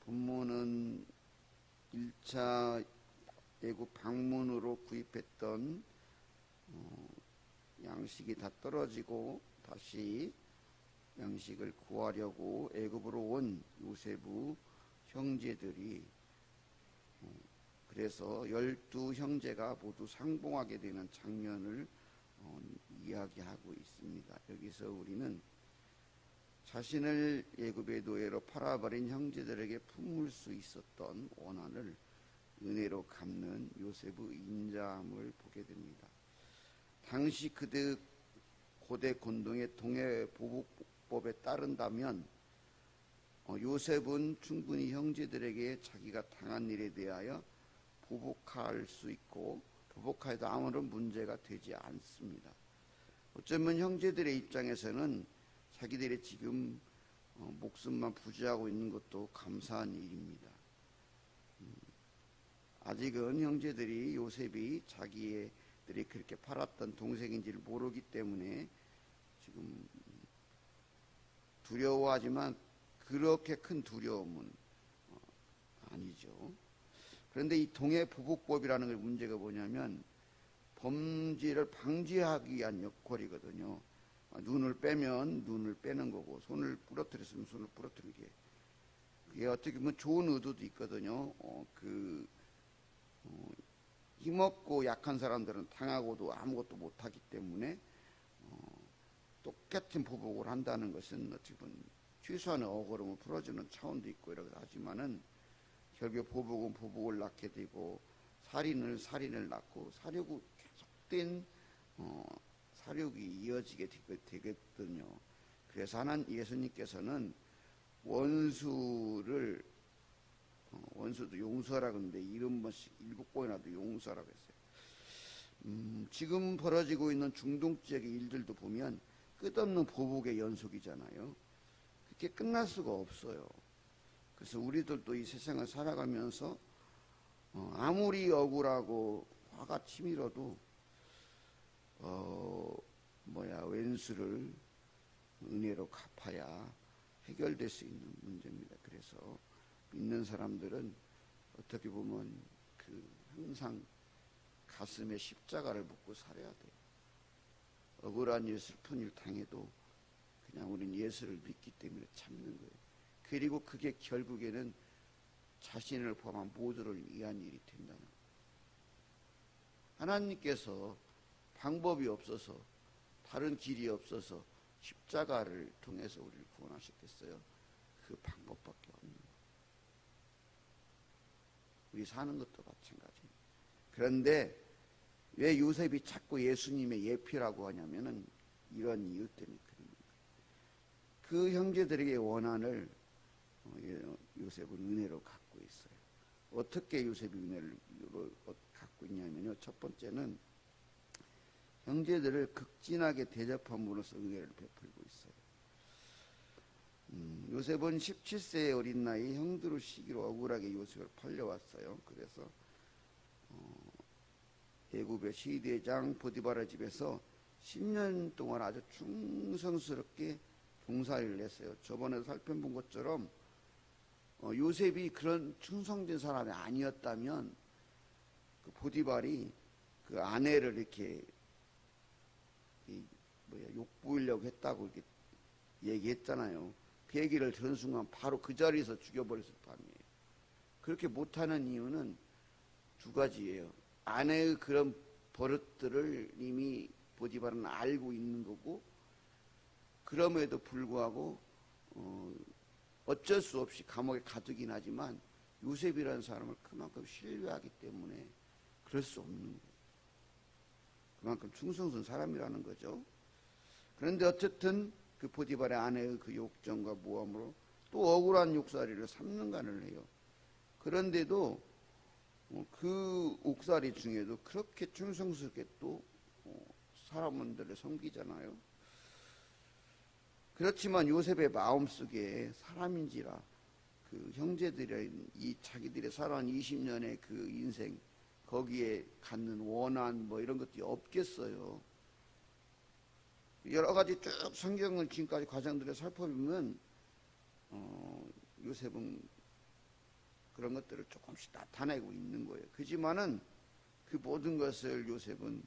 본문은 1차 애굽 방문으로 구입했던 양식이 다 떨어지고 다시 양식을 구하려고 애굽으로 온 요셉의 형제들이 그래서 12형제가 모두 상봉하게 되는 장면을 이야기하고 있습니다. 여기서 우리는 자신을 애굽의 노예로 팔아버린 형제들에게 품을 수 있었던 원한을 은혜로 갚는 요셉의 인자함을 보게 됩니다. 당시 그들 고대 곤동의 동해 보복법에 따른다면 요셉은 충분히 형제들에게 자기가 당한 일에 대하여 보복할 수 있고 보복하여도 아무런 문제가 되지 않습니다. 어쩌면 형제들의 입장에서는 자기들이 지금 목숨만 부지하고 있는 것도 감사한 일입니다. 아직은 형제들이 요셉이 자기들이 그렇게 팔았던 동생인지를 모르기 때문에 지금 두려워하지만 그렇게 큰 두려움은 아니죠. 그런데 이 동해 보복법이라는 문제가 뭐냐면 범죄를 방지하기 위한 역할이거든요. 눈을 빼면 눈을 빼는 거고 손을 부러뜨렸으면 손을 부러뜨리는 게 그게 어떻게 보면 좋은 의도도 있거든요. 힘없고 약한 사람들은 당하고도 아무것도 못하기 때문에 똑같은 보복을 한다는 것은 어떻게 보면 최소한의 억울함을 풀어주는 차원도 있고 이러고 하지만은 결국 보복은 보복을 낳게 되고 살인을 낳고 사륙이 계속된 사륙이 이어지게 되거든요. 그래서 예수님께서는 원수도 용서하라고 하는데 7번씩 7번이라도 용서하라고 했어요. 지금 벌어지고 있는 중동 지역의 일들도 보면 끝없는 보복의 연속이잖아요. 그게 끝날 수가 없어요. 그래서 우리들도 이 세상을 살아가면서 아무리 억울하고 화가 치밀어도 왼수를 은혜로 갚아야 해결될 수 있는 문제입니다. 그래서 믿는 사람들은 어떻게 보면 항상 가슴에 십자가를 묻고 살아야 돼요. 억울한 일, 슬픈 일 당해도 그냥 우리는 예수를 믿기 때문에 참는 거예요. 그리고 그게 결국에는 자신을 포함한 모두를 위한 일이 된다는 거예요. 하나님께서 방법이 없어서 다른 길이 없어서 십자가를 통해서 우리를 구원하셨겠어요? 그 방법밖에 없는 거예요. 우리 사는 것도 마찬가지예요. 그런데 왜 요셉이 자꾸 예수님의 예표라고 하냐면은 이런 이유 때문에 그런 거예요. 그 형제들에게 원한을 요셉은 은혜로 갖고 있어요. 어떻게 요셉이 은혜를 갖고 있냐면요. 첫 번째는 형제들을 극진하게 대접함으로써 은혜를 베풀고 있어요. 요셉은 17세의 어린 나이 형들의 시기로 억울하게 요셉을 팔려왔어요. 그래서 애굽의 시대장 보디바라 집에서 10년 동안 아주 충성스럽게 종살이를 했어요. 저번에 살펴본 것처럼 요셉이 그런 충성된 사람이 아니었다면 그 보디발이 그 아내를 이렇게 욕보이려고 했다고 이렇게 얘기했잖아요. 그 얘기를 들은 순간 바로 그 자리에서 죽여버렸을 판이에요. 그렇게 못하는 이유는 두 가지예요. 아내의 그런 버릇들을 이미 보디발은 알고 있는 거고, 그럼에도 불구하고 어쩔 수 없이 감옥에 가두긴 하지만 요셉이라는 사람을 그만큼 신뢰하기 때문에 그럴 수 없는 거예요. 그만큼 충성스러운 사람이라는 거죠. 그런데 어쨌든 그 보디발의 아내의 그 욕정과 모함으로 또 억울한 욕살이를 3년간을 해요. 그런데도 그 옥살이 중에도 그렇게 충성스럽게 또 사람들을 섬기잖아요. 그렇지만 요셉의 마음속에 사람인지라 그 형제들의 자기들의 살아온 20년의 그 인생 거기에 갖는 원한 이런 것들이 없겠어요. 여러 가지 쭉 성경을 지금까지 과정들을 살펴보면 요셉은 그런 것들을 조금씩 나타내고 있는 거예요. 그지만은 그 모든 것을 요셉은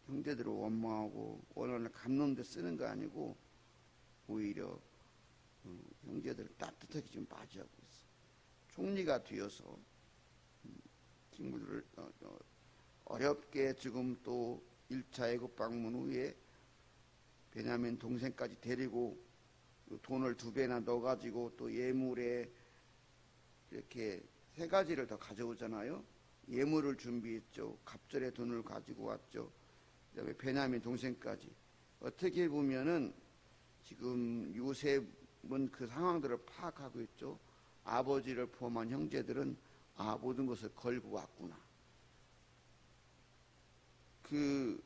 형제들을 원망하고 원한을 갚는 데 쓰는 거 아니고 오히려 형제들을 따뜻하게 좀 맞이하고 있어요. 총리가 되어서 친구들을 어렵게 지금 또 1차 애굽 방문 후에 베냐민 동생까지 데리고 돈을 2배나 넣어가지고 또 예물에 이렇게 3가지를 더 가져오잖아요. 예물을 준비했죠. 갑절의 돈을 가지고 왔죠. 그다음에 베냐민 동생까지. 어떻게 보면은 지금 요셉은 그 상황들을 파악하고 있죠. 아버지를 포함한 형제들은 모든 것을 걸고 왔구나. 그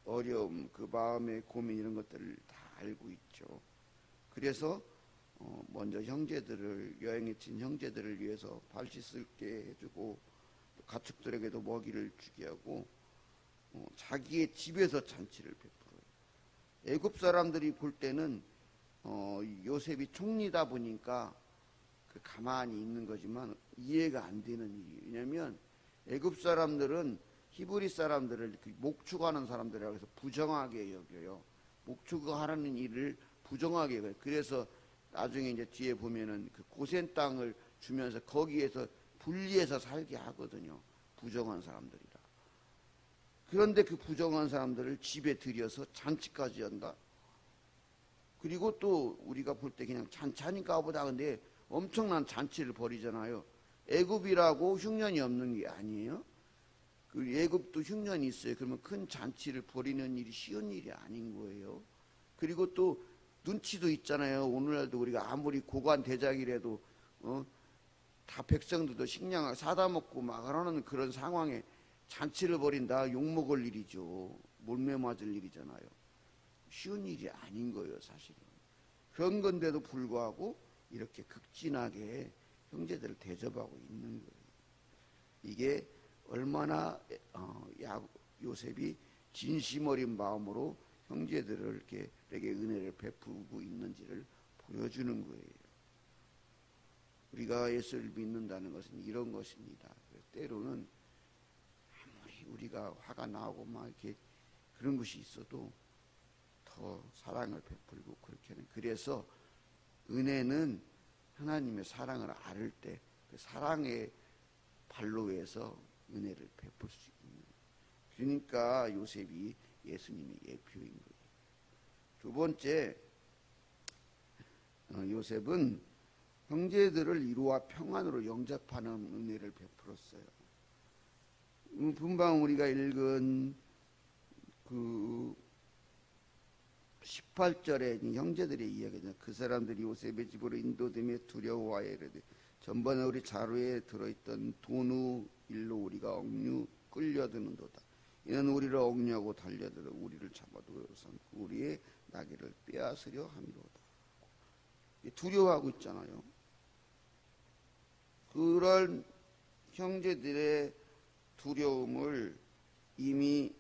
어려움, 그 마음의 고민 이런 것들을 다 알고 있죠. 그래서 먼저 형제들을 여행에 친 형제들을 위해서 발 씻을게 해주고 또 가축들에게도 먹이를 주게 하고 자기의 집에서 잔치를 베풀어요. 애굽 사람들이 볼 때는 요셉이 총리다 보니까 가만히 있는 거지만 이해가 안 되는 일이에요. 왜냐하면 애굽 사람들은 히브리 사람들을 목축하는 사람들이라고 해서 부정하게 여겨요. 목축하라는 일을 부정하게 여겨요. 그래서 나중에 이제 뒤에 보면은 그 고센 땅을 주면서 거기에서 분리해서 살게 하거든요. 부정한 사람들이라. 그런데 그 부정한 사람들을 집에 들여서 잔치까지 한다. 그리고 또 우리가 볼 때 그냥 잔치하니까 보다 근데 엄청난 잔치를 벌이잖아요. 애굽이라고 흉년이 없는 게 아니에요. 그 애굽도 흉년이 있어요. 그러면 큰 잔치를 벌이는 일이 쉬운 일이 아닌 거예요. 그리고 또 눈치도 있잖아요. 오늘날도 우리가 아무리 고관 대작이라도 다 백성들도 식량을 사다 먹고 막 하는 그런 상황에 잔치를 벌인다. 욕먹을 일이죠. 몰매 맞을 일이잖아요. 쉬운 일이 아닌 거예요, 사실은. 그런 건데도 불구하고 이렇게 극진하게 형제들을 대접하고 있는 거예요. 이게 얼마나 요셉이 진심 어린 마음으로 형제들에게 은혜를 베푸고 있는지를 보여주는 거예요. 우리가 예수를 믿는다는 것은 이런 것입니다. 때로는 아무리 우리가 화가 나고 막 이렇게 그런 것이 있어도 더 사랑을 베풀고 그렇게 하는. 그래서 은혜는 하나님의 사랑을 알을 때 그 사랑의 발로에서 은혜를 베풀 수 있는. 그러니까 요셉이 예수님의 예표인 거예요. 두 번째, 요셉은 형제들을 이루와 평안으로 영접하는 은혜를 베풀었어요. 분방 우리가 읽은 그 18절에 형제들의 이야기죠. 그 사람들이 요셉의 집으로 인도됨에 두려워하여 이르되 전번에 우리 자루에 들어있던 돈우 일로 우리가 억류 끌려드는도다. 이는 우리를 억류하고 달려들어 우리를 잡아두어서 우리의 나귀를 빼앗으려 함이로다. 두려워하고 있잖아요. 그런 형제들의 두려움을 이미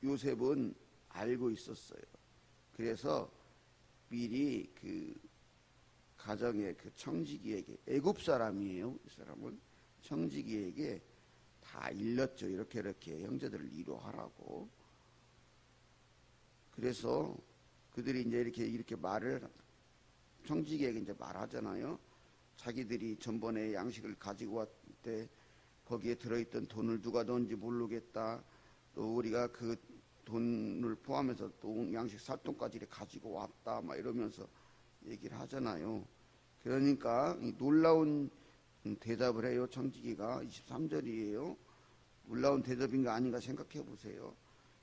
요셉은 알고 있었어요. 그래서 미리 그 가정의 그 청지기에게, 애굽 사람이에요. 이 사람은 청지기에게 다 일렀죠. 이렇게 형제들을 이루하라고. 그래서 그들이 이제 이렇게 말을 청지기에게 이제 말하잖아요. 자기들이 전번에 양식을 가지고 왔을 때 거기에 들어있던 돈을 누가 넣은지 모르겠다. 또 우리가 그 돈을 포함해서 또 양식 살돈까지 가지고 왔다. 막 이러면서 얘기를 하잖아요. 그러니까 이 놀라운 대답을 해요. 청지기가 23절이에요. 놀라운 대답인 거 아닌가 생각해 보세요.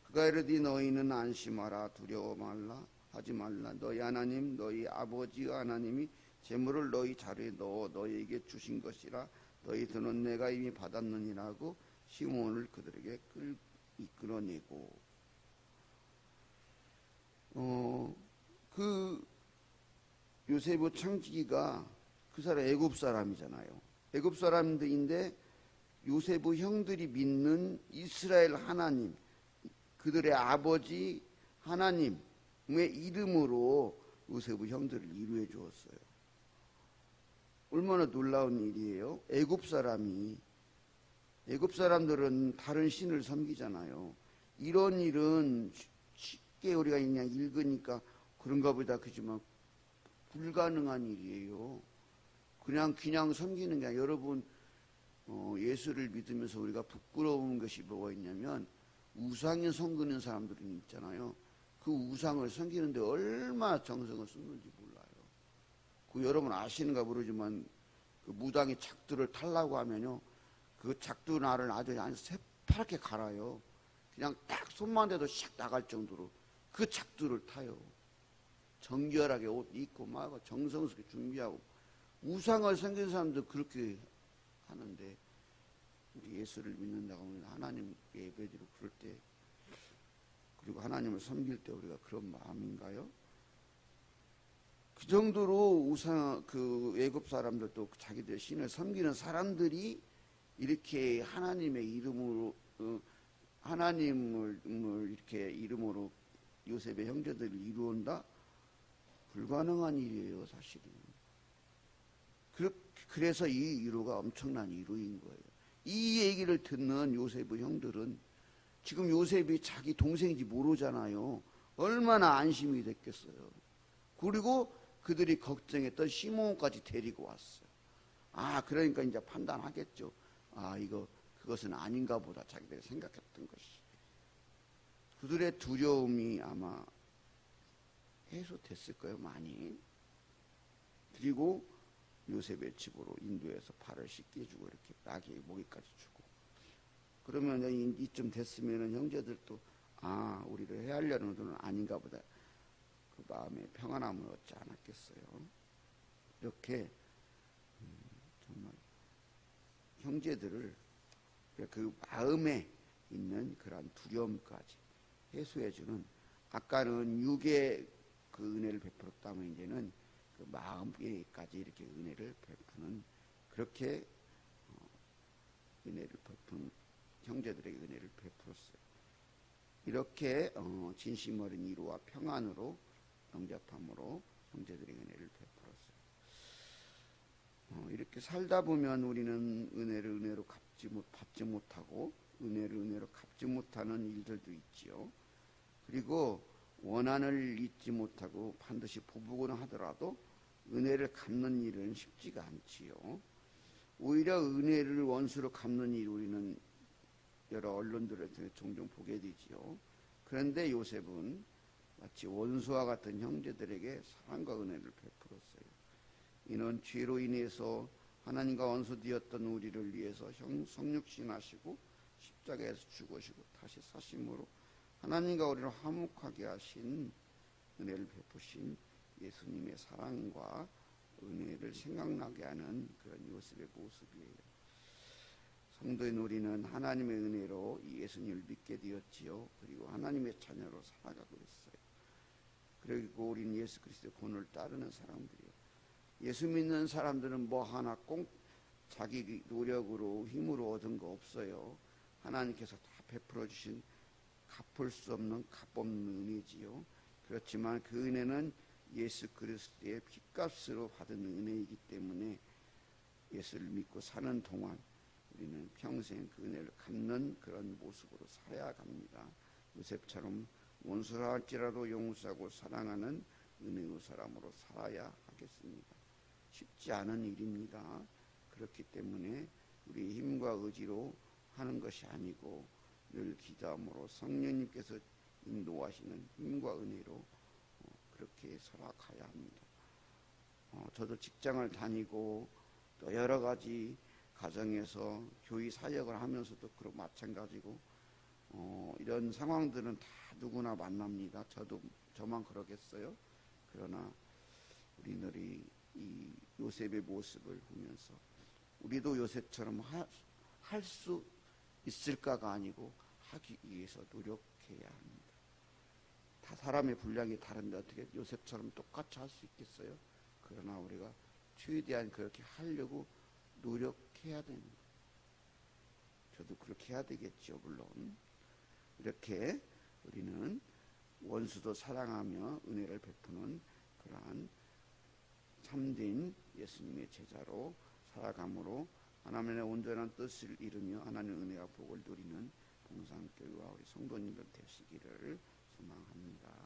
그가 이르되 너희는 안심하라. 두려워 말라. 하지 말라. 너희 하나님 너희 아버지 하나님이 재물을 너희 자루에 넣어 너희에게 주신 것이라. 너희 돈은 내가 이미 받았느니라고 시몬을 그들에게 이끌어내고. 그 요셉의 청지기가 그 사람 애굽 사람이잖아요. 애굽 사람들인데 요셉의 형들이 믿는 이스라엘 하나님, 그들의 아버지 하나님의 이름으로 요셉의 형들을 이루어 주었어요. 얼마나 놀라운 일이에요. 애굽 사람들은 다른 신을 섬기잖아요. 이런 일은 쉽게 우리가 그냥 읽으니까 그런가 보다 그지만 불가능한 일이에요. 그냥 섬기는 게 아니라 여러분 예수를 믿으면서 우리가 부끄러운 것이 뭐가 있냐면 우상에 섬기는 사람들이 있잖아요. 그 우상을 섬기는데 얼마나 정성을 쏟는지 몰라요. 그 여러분 아시는가 모르지만 그 무당이 작두를 타려고 하면요, 그 작두 날을 아주 새파랗게 갈아요. 그냥 딱 손만 대도 샥 나갈 정도로 그 작두를 타요. 정결하게 옷 입고 막 정성스럽게 준비하고. 우상을 섬기는 사람도 그렇게 하는데 우리 예수를 믿는다고 하면 하나님 예배드리고 그럴 때, 그리고 하나님을 섬길 때 우리가 그런 마음인가요? 그 정도로 그 애굽 사람들도 자기들 신을 섬기는 사람들이 이렇게 하나님의 이름으로 하나님을 이렇게 이름으로 요셉의 형제들을 이루온다? 불가능한 일이에요, 사실은. 그래서 이 위로가 엄청난 위로인 거예요. 이 얘기를 듣는 요셉의 형들은 지금 요셉이 자기 동생인지 모르잖아요. 얼마나 안심이 됐겠어요. 그리고 그들이 걱정했던 시몬까지 데리고 왔어요. 그러니까 이제 판단하겠죠. 그것은 아닌가 보다 자기들이 생각했던 것이. 그들의 두려움이 아마 해소됐을 거예요, 많이. 그리고 요셉의 집으로 인도해서 발을 씻겨주고 이렇게 아기의 모기까지 주고. 그러면 이쯤 됐으면 형제들도 우리를 해하려는 것은 아닌가 보다. 그 마음에 평안함을 얻지 않았겠어요. 이렇게 정말 형제들을 그 마음에 있는 그러한 두려움까지 해소해주는, 아까는 육의 그 은혜를 베풀었다면 이제는 그 마음에까지 이렇게 은혜를 베푸는, 그렇게 은혜를 베푸는 형제들에게 은혜를 베풀었어요. 이렇게 진심 어린 위로와 평안으로 영접함으로 형제들에게 은혜를 베풀었어요. 이렇게 살다 보면 우리는 은혜를 은혜로 받지 못하고 은혜를 은혜로 갚지 못하는 일들도 있지요. 그리고 원한을 잊지 못하고 반드시 보복은 하더라도 은혜를 갚는 일은 쉽지가 않지요. 오히려 은혜를 원수로 갚는 일 우리는 여러 언론들에서 종종 보게 되지요. 그런데 요셉은 마치 원수와 같은 형제들에게 사랑과 은혜를 베풀었어요. 이는 죄로 인해서 하나님과 원수되었던 우리를 위해서 성육신하시고 십자가에서 죽으시고 다시 사심으로 하나님과 우리를 화목하게 하신 은혜를 베푸신 예수님의 사랑과 은혜를 생각나게 하는 그런 요셉의 모습이에요. 성도인 우리는 하나님의 은혜로 예수님을 믿게 되었지요. 그리고 하나님의 자녀로 살아가고 있어요. 그리고 우리는 예수 그리스도의 본을 따르는 사람들이에요. 예수 믿는 사람들은 뭐 하나 꼭 자기 노력으로 힘으로 얻은 거 없어요. 하나님께서 다 베풀어 주신 갚을 수 없는 값없는 은혜지요. 그렇지만 그 은혜는 예수 그리스도의 핏값으로 받은 은혜이기 때문에 예수를 믿고 사는 동안 우리는 평생 그 은혜를 갚는 그런 모습으로 살아야 합니다. 요셉처럼 원수라 할지라도 용서하고 사랑하는 은혜의 사람으로 살아야 하겠습니다. 쉽지 않은 일입니다. 그렇기 때문에 우리 힘과 의지로 하는 것이 아니고 늘 기도함으로 성령님께서 인도하시는 힘과 은혜로 그렇게 살아가야 합니다. 저도 직장을 다니고 또 여러 가지 가정에서 교회 사역을 하면서도 그런 마찬가지고 이런 상황들은 다 누구나 만납니다. 저만 그러겠어요. 그러나 우리들이 이 요셉의 모습을 보면서 우리도 요셉처럼 할 수 있을까가 아니고 하기 위해서 노력해야 합니다. 다 사람의 분량이 다른데 어떻게 요셉처럼 똑같이 할 수 있겠어요? 그러나 우리가 최대한 그렇게 하려고 노력해야 됩니다. 저도 그렇게 해야 되겠죠, 물론. 이렇게 우리는 원수도 사랑하며 은혜를 베푸는 그러한 참된 예수 예수님의 제자로 살아감으로 하나님의 온전한 뜻을 이루며 하나님의 은혜와 복을 누리는 봉산교회와 우리 성도님들 되시기를 소망합니다.